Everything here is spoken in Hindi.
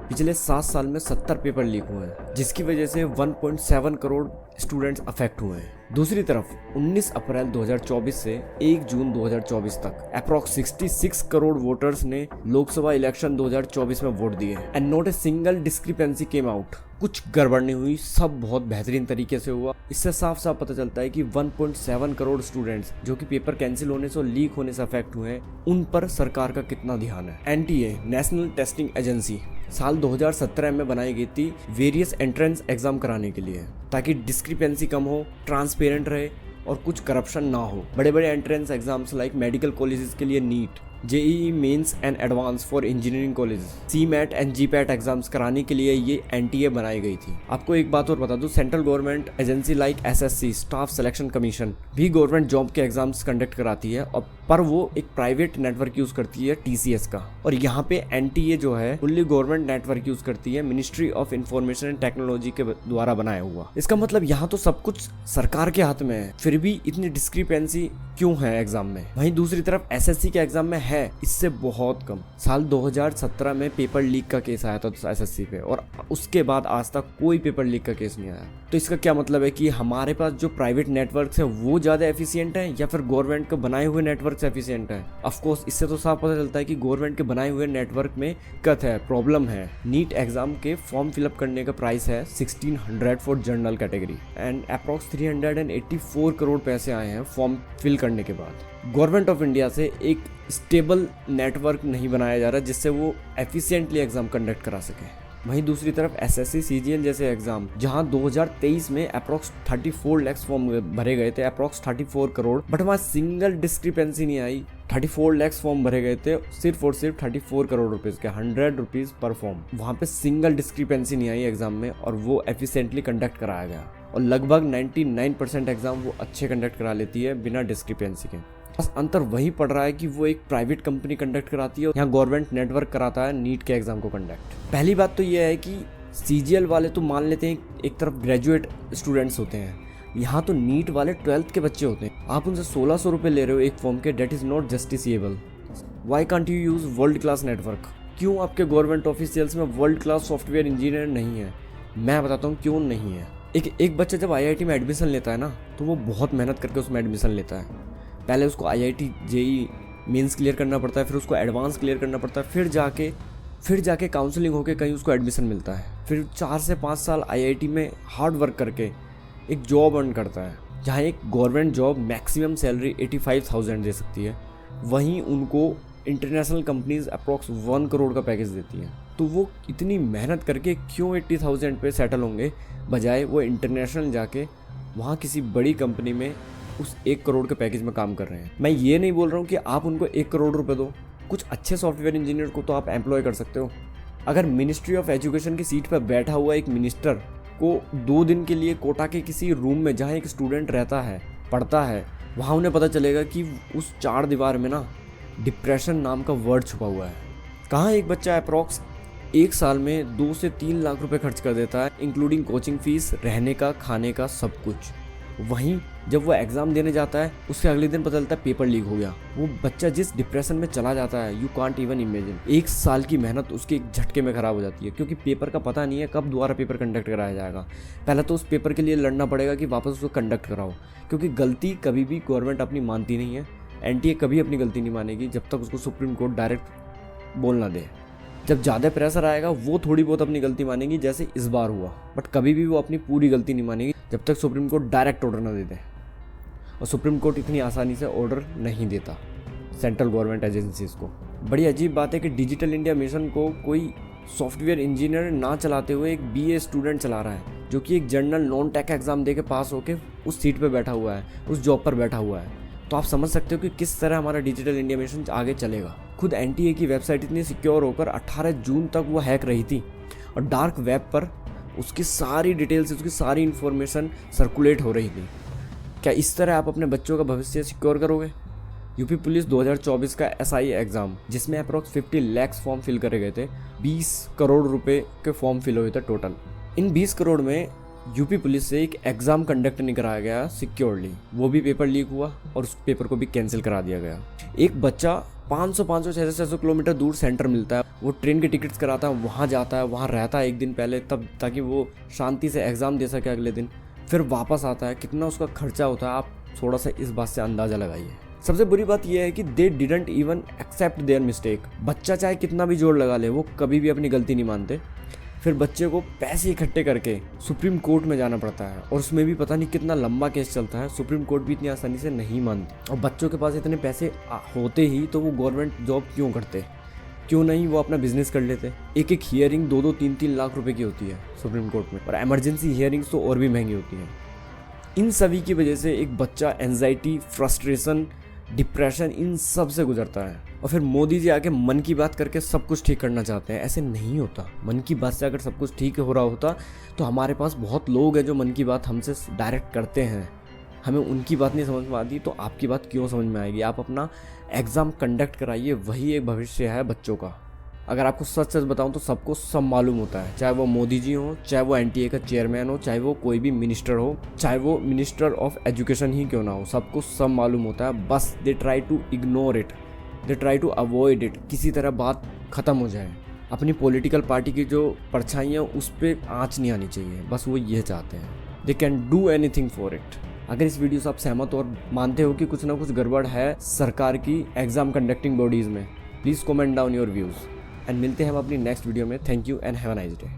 पिछले 7 साल में 70 पेपर लीक हुए हैं, जिसकी वजह से 1.7 करोड़ स्टूडेंट्स अफेक्ट हुए हैं। दूसरी तरफ 19 अप्रैल 2024 से 1 जून 2024 तक अप्रॉक्स 66 करोड़ वोटर्स ने लोकसभा इलेक्शन 2024 में वोट दिए and not a single discrepancy came out. कुछ गड़बड़ नहीं हुई, सब बहुत बेहतरीन तरीके से हुआ। इससे साफ साफ पता चलता है कि 1.7 करोड़ स्टूडेंट्स जो कि पेपर कैंसिल होने से और लीक होने से अफेक्ट हुए हैं, उन पर सरकार का कितना ध्यान है। एनटीए नेशनल टेस्टिंग एजेंसी साल 2017 में बनाई गई थी वेरियस एंट्रेंस एग्जाम कराने के लिए, ताकि डिस्क्रिपेंसी कम हो, ट्रांसपेरेंट रहे और कुछ करप्शन ना हो। बड़े बड़े entrance exams like medical colleges के लिए NEET, JEE mains and advance for engineering colleges, CMAT and GPAT exams कराने के लिए ये एनटीए बनाई गई थी। आपको एक बात और बता दूं, central government agency like SSC staff selection commission भी गवर्नमेंट जॉब के एग्जाम्स कंडक्ट कराती है, और पर वो एक प्राइवेट नेटवर्क यूज करती है टीसीएस का। और यहाँ पे एनटीए जो है फुल्ली गवर्नमेंट नेटवर्क यूज करती है, ministry of information and technology के द्वारा बनाया हुआ। इसका मतलब यहाँ तो सब कुछ सरकार के हाथ में है, फिर भी इतनी डिस्क्रिपेंसी क्यों है एग्जाम में। वहीं दूसरी तरफ एसएससी के एग्जाम में है इससे बहुत कम। साल 2017 में पेपर लीक का केस आया था एसएससी पे, और उसके बाद आज तक कोई पेपर लीक का केस नहीं आया। तो इसका क्या मतलब है कि हमारे पास जो प्राइवेट नेटवर्क है वो ज्यादा एफिशिएंट है या फिर गवर्नमेंट के बनाए हुए नेटवर्क एफिशिएंट है। ऑफ कोर्स इससे तो साफ पता चलता है कि गवर्नमेंट के बनाए हुए नेटवर्क में दिक्कत है, प्रॉब्लम है। नीट एग्जाम के फॉर्म फिलअप करने का प्राइस है 1600 for general category and approx 384 crore पैसे आए हैं फॉर्म फिल करने के बाद। गवर्नमेंट ऑफ इंडिया से एक स्टेबल नेटवर्क नहीं बनाया जा रहा जिससे वो एफिशिएंटली एग्जाम कंडक्ट करा सके। वहीं दूसरी तरफ एसएससी सीजीएल जैसे एग्जाम, जहां 2023 में अप्रॉक्स 34 लाख फॉर्म भरे गए थे, अप्रॉक्स 34 करोड़, बट वहां सिंगल डिस्क्रिपेंसी नहीं आई। 34 लाख फॉर्म भरे गए थे सिर्फ और सिर्फ 34 करोड़ रुपीज के, 100 रुपीज पर फॉर्म। वहां पे सिंगल डिस्क्रिपेंसी नहीं आई एग्जाम में, और वो एफिशिएंटली कंडक्ट कराया गया। और लगभग 99% एग्जाम वो अच्छे कंडक्ट करा लेती है बिना डिस्क्रिपेंसी के। बस अंतर वही पड़ रहा है कि वो एक प्राइवेट कंपनी कंडक्ट कराती है, यहाँ गवर्नमेंट नेटवर्क कराता है नीट के एग्जाम को कंडक्ट। पहली बात तो ये है कि सीजीएल वाले तो मान लेते हैं एक तरफ ग्रेजुएट स्टूडेंट्स होते हैं, यहाँ तो नीट वाले 12th के बच्चे होते हैं। आप उनसे 1600 रुपये ले रहे हो एक फॉर्म के, that is not justiciable. Why can't you use world class network? क्यों आपके गवर्नमेंट ऑफिशियल्स में वर्ल्ड क्लास सॉफ्टवेयर इंजीनियर नहीं है? मैं बताता हूँ क्यों नहीं है। एक बच्चा जब आईआईटी में एडमिशन लेता है ना, तो वो बहुत मेहनत करके उसमें एडमिशन लेता है। पहले उसको आईआईटी जेईई मेंस क्लियर करना पड़ता है, फिर उसको एडवांस क्लियर करना पड़ता है, फिर जाके काउंसलिंग होके कहीं उसको एडमिशन मिलता है। फिर 4 से 5 साल आईआईटी में हार्ड वर्क करके एक जॉब अर्न करता है, जहाँ एक गवर्नमेंट जॉब मैक्सिमम सैलरी 85,000 दे सकती है। वहीं उनको इंटरनेशनल कंपनीज अप्रॉक्स 1 करोड़ का पैकेज देती हैं। तो वो इतनी मेहनत करके क्यों 80,000 पे सेटल होंगे, बजाय वो इंटरनेशनल जाके वहाँ किसी बड़ी कंपनी में उस 1 करोड़ के पैकेज में काम कर रहे हैं। मैं ये नहीं बोल रहा हूँ कि आप उनको 1 करोड़ रुपए दो, कुछ अच्छे सॉफ्टवेयर इंजीनियर को तो आप एम्प्लॉय कर सकते हो। अगर मिनिस्ट्री ऑफ एजुकेशन की सीट पर बैठा हुआ एक मिनिस्टर को 2 दिन के लिए कोटा के किसी रूम में जहाँ एक स्टूडेंट रहता है, पढ़ता है, वहाँ उन्हें पता चलेगा कि उस 4 दीवार में ना डिप्रेशन नाम का वर्ड छुपा हुआ है। कहाँ एक बच्चा अप्रॉक्स 1 साल में 2 से 3 लाख रुपए खर्च कर देता है, इंक्लूडिंग कोचिंग फीस, रहने का, खाने का, सब कुछ। वहीं जब वो एग्जाम देने जाता है, उसके अगले दिन पता चलता है पेपर लीक हो गया। वो बच्चा जिस डिप्रेशन में चला जाता है, यू कांट इवन इमेजिन। 1 साल की मेहनत उसके एक झटके में खराब हो जाती है, क्योंकि पेपर का पता नहीं है कब दोबारा पेपर कंडक्ट कराया जाएगा। पहले तो उस पेपर के लिए लड़ना पड़ेगा कि वापस उसको कंडक्ट कराओ, क्योंकि गलती कभी भी गवर्नमेंट अपनी मानती नहीं है। एनटीए कभी अपनी गलती नहीं मानेगी जब तक उसको सुप्रीम कोर्ट डायरेक्ट बोल ना दे। जब ज़्यादा प्रेशर आएगा वो थोड़ी बहुत अपनी गलती मानेगी, जैसे इस बार हुआ, बट कभी भी वो अपनी पूरी गलती नहीं मानेगी जब तक सुप्रीम कोर्ट डायरेक्ट ऑर्डर ना दे दे। और सुप्रीम कोर्ट इतनी आसानी से ऑर्डर नहीं देता सेंट्रल गवर्नमेंट एजेंसीज को। बड़ी अजीब बात है कि डिजिटल इंडिया मिशन को कोई सॉफ्टवेयर इंजीनियर ना चलाते हुए एक बीए स्टूडेंट चला रहा है, जो कि एक जनरल नॉन टेक एग्जाम दे के पास होके उस सीट पर बैठा हुआ है, उस जॉब पर बैठा हुआ है। तो आप समझ सकते हो कि किस तरह हमारा डिजिटल इंडिया मिशन आगे चलेगा। खुद एनटीए की वेबसाइट इतनी सिक्योर होकर 18 जून तक वो हैक रही थी, और डार्क वेब पर उसकी सारी डिटेल्स, उसकी सारी इन्फॉर्मेशन सर्कुलेट हो रही थी। क्या इस तरह आप अपने बच्चों का भविष्य सिक्योर करोगे? यूपी पुलिस 2024 का एसआई एग्जाम, जिसमें अप्रॉक्स 50 लाख फॉर्म फिल करे गए थे, 20 करोड़ रुपए के फॉर्म फिल हुए थे टोटल। इन 20 करोड़ में यूपी पुलिस से एक एग्जाम कंडक्ट नहीं कराया गया सिक्योरली, वो भी पेपर लीक हुआ और उस पेपर को भी कैंसिल करा दिया गया। एक बच्चा 500 600 किलोमीटर दूर सेंटर मिलता है। वो ट्रेन के टिकट्स कराता है, वहाँ जाता है, वहाँ रहता है एक दिन पहले, तब ताकि वो शांति से एग्ज़ाम दे सके अगले दिन, फिर वापस आता है। कितना उसका खर्चा होता है आप थोड़ा सा इस बात से अंदाज़ा लगाइए। सबसे बुरी बात यह है कि they didn't even accept their mistake. बच्चा चाहे कितना भी जोर लगा ले, वो कभी भी अपनी गलती नहीं मानते। फिर बच्चे को पैसे इकट्ठे करके सुप्रीम कोर्ट में जाना पड़ता है, और उसमें भी पता नहीं कितना लंबा केस चलता है। सुप्रीम कोर्ट भी इतनी आसानी से नहीं मानती। और बच्चों के पास इतने पैसे होते ही तो वो गवर्नमेंट जॉब क्यों करते, क्यों नहीं वो अपना बिजनेस कर लेते। एक एक हियरिंग 2-2 3-3 लाख रुपए की होती है सुप्रीम कोर्ट में, और इमरजेंसी हियरिंग्स तो और भी महंगी होती हैं। इन सभी की वजह से एक बच्चा एंजाइटी, फ्रस्ट्रेशन, डिप्रेशन, इन सब से गुजरता है। और फिर मोदी जी आके मन की बात करके सब कुछ ठीक करना चाहते हैं। ऐसे नहीं होता। मन की बात से अगर सब कुछ ठीक हो रहा होता तो हमारे पास बहुत लोग हैं जो मन की बात हमसे डायरेक्ट करते हैं। हमें उनकी बात नहीं समझ में आती तो आपकी बात क्यों समझ में आएगी। आप अपना एग्ज़ाम कंडक्ट कराइए, वही एक भविष्य है बच्चों का। अगर आपको सच सच बताऊं तो सबको सब मालूम होता है, चाहे वो मोदी जी हो, चाहे वो एनटीए का चेयरमैन हो, चाहे वो कोई भी मिनिस्टर हो, चाहे वो मिनिस्टर ऑफ एजुकेशन ही क्यों ना हो, सबको सब मालूम होता है। बस they try to ignore it, they try to avoid it. किसी तरह बात ख़त्म हो जाए। अपनी पॉलिटिकल पार्टी की जो परछाइयाँ उस पर आँच नहीं आनी चाहिए, बस वो ये चाहते हैं। They can do anything for it. अगर इस वीडियो से आप सहमत और मानते हो कि कुछ ना कुछ गड़बड़ है सरकार की एग्ज़ाम कंडक्टिंग बॉडीज़ में, please comment down your views. And मिलते हैं हम अपनी नेक्स्ट वीडियो में। Thank you and have a nice day.